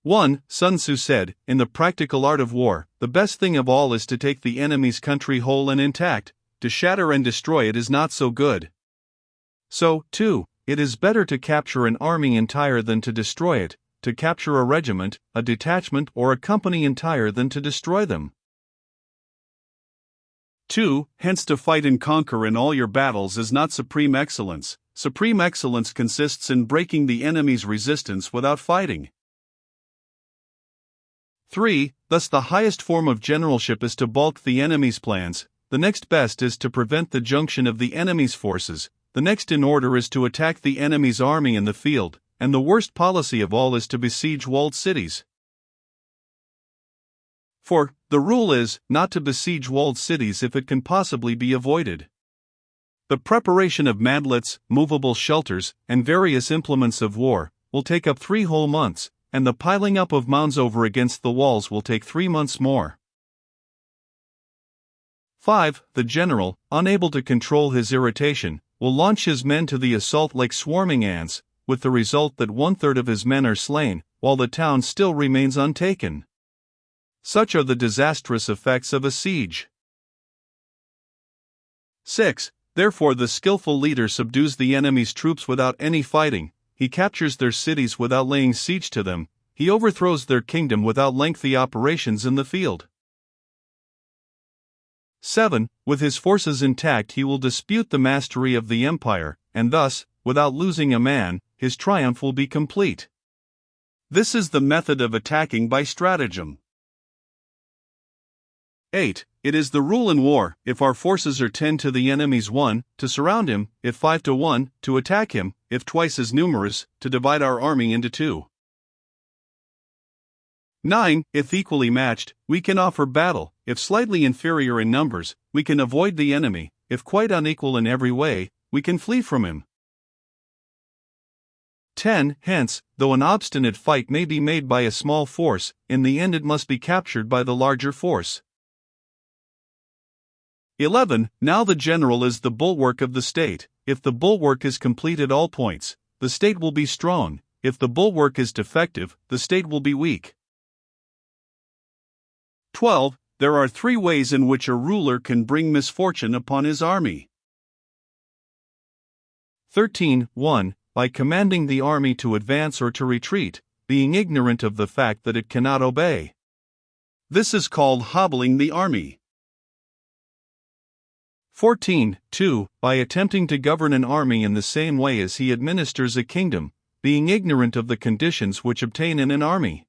1. Sun Tzu said, in the practical art of war, the best thing of all is to take the enemy's country whole and intact. To shatter and destroy it is not so good. So, 2. It is better to capture an army entire than to destroy it, to capture a regiment, a detachment, or a company entire than to destroy them. 2. Hence to fight and conquer in all your battles is not supreme excellence. Supreme excellence consists in breaking the enemy's resistance without fighting. 3. Thus the highest form of generalship is to balk the enemy's plans, the next best is to prevent the junction of the enemy's forces, the next in order is to attack the enemy's army in the field, and the worst policy of all is to besiege walled cities. 4. The rule is, not to besiege walled cities if it can possibly be avoided. The preparation of mantlets, movable shelters, and various implements of war will take up 3 whole months, and the piling up of mounds over against the walls will take 3 months more. 5. The general, unable to control his irritation, will launch his men to the assault like swarming ants, with the result that 1/3 of his men are slain, while the town still remains untaken. Such are the disastrous effects of a siege. 6. Therefore the skillful leader subdues the enemy's troops without any fighting, he captures their cities without laying siege to them, he overthrows their kingdom without lengthy operations in the field. 7. With his forces intact he will dispute the mastery of the empire, and thus, without losing a man, his triumph will be complete. This is the method of attacking by stratagem. 8. It is the rule in war, if our forces are 10 to the enemy's 1, to surround him, if 5 to 1, to attack him, if twice as numerous, to divide our army into 2. 9. If equally matched, we can offer battle, if slightly inferior in numbers, we can avoid the enemy, if quite unequal in every way, we can flee from him. 10. Hence, though an obstinate fight may be made by a small force, in the end it must be captured by the larger force. 11. Now the general is the bulwark of the state. If the bulwark is complete at all points, the state will be strong. If the bulwark is defective, the state will be weak. 12. There are 3 ways in which a ruler can bring misfortune upon his army. 13. 1. By commanding the army to advance or to retreat, being ignorant of the fact that it cannot obey. This is called hobbling the army. 14. 2. By attempting to govern an army in the same way as he administers a kingdom, being ignorant of the conditions which obtain in an army.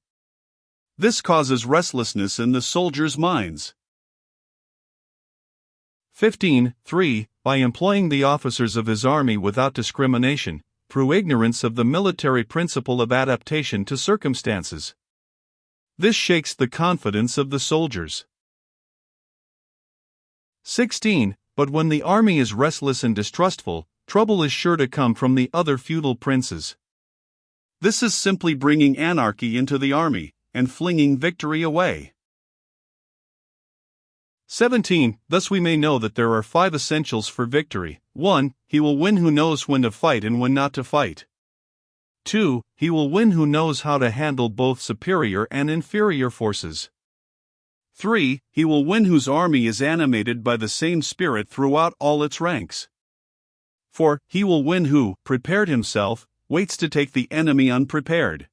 This causes restlessness in the soldiers' minds. 15. 3. By employing the officers of his army without discrimination, through ignorance of the military principle of adaptation to circumstances. This shakes the confidence of the soldiers. 16. But when the army is restless and distrustful, trouble is sure to come from the other feudal princes. This is simply bringing anarchy into the army, and flinging victory away. 17. Thus we may know that there are 5 essentials for victory. 1. He will win who knows when to fight and when not to fight. 2. He will win who knows how to handle both superior and inferior forces. 3. He will win whose army is animated by the same spirit throughout all its ranks. 4. He will win who, prepared himself, waits to take the enemy unprepared.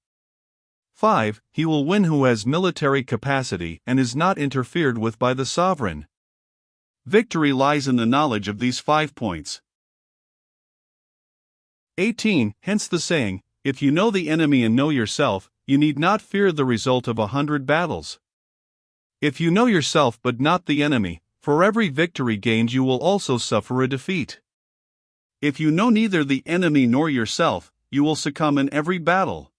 5. He will win who has military capacity and is not interfered with by the sovereign. Victory lies in the knowledge of these 5 points. 18. Hence the saying, if you know the enemy and know yourself, you need not fear the result of 100 battles. If you know yourself but not the enemy, for every victory gained you will also suffer a defeat. If you know neither the enemy nor yourself, you will succumb in every battle.